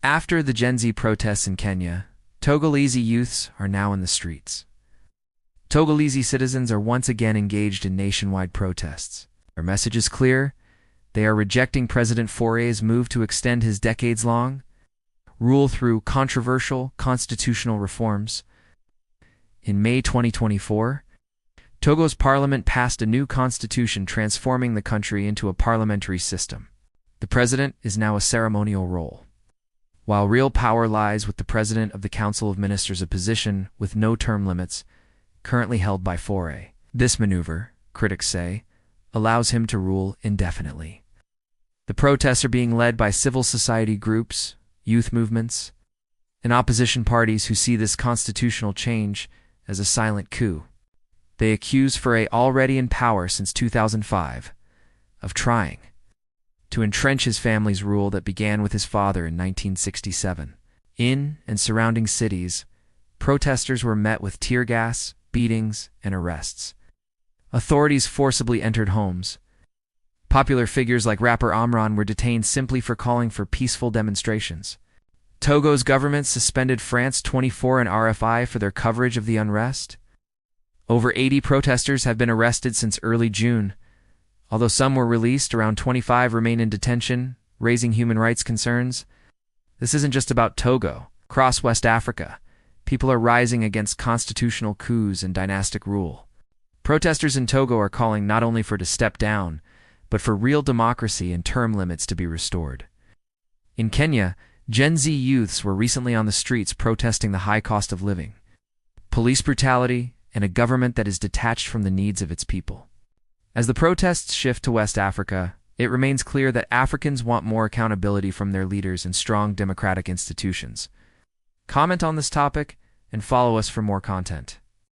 After the Gen Z protests in Kenya, Togolese youths are now in the streets. Togolese citizens are once again engaged in nationwide protests. Their message is clear. They are rejecting President Faure's move to extend his decades-long rule through controversial constitutional reforms. In May 2024, Togo's parliament passed a new constitution transforming the country into a parliamentary system. The president is now a ceremonial role, while real power lies with the president of the Council of Ministers, a position with no term limits, currently held by Faure. This maneuver, critics say, allows him to rule indefinitely. The protests are being led by civil society groups, youth movements, and opposition parties who see this constitutional change as a silent coup. They accuse Faure, already in power since 2005, of trying to entrench his family's rule that began with his father in 1967. In and surrounding cities, protesters were met with tear gas, beatings, and arrests. Authorities forcibly entered homes. Popular figures like rapper Amran were detained simply for calling for peaceful demonstrations. Togo's government suspended France 24 and RFI for their coverage of the unrest. Over 80 protesters have been arrested since early June. Although some were released, around 25 remain in detention, raising human rights concerns. This isn't just about Togo. Across West Africa, people are rising against constitutional coups and dynastic rule. Protesters in Togo are calling not only for to step down, but for real democracy and term limits to be restored. In Kenya, Gen Z youths were recently on the streets protesting the high cost of living, police brutality, and a government that is detached from the needs of its people. As the protests shift to West Africa, it remains clear that Africans want more accountability from their leaders and strong democratic institutions. Comment on this topic and follow us for more content.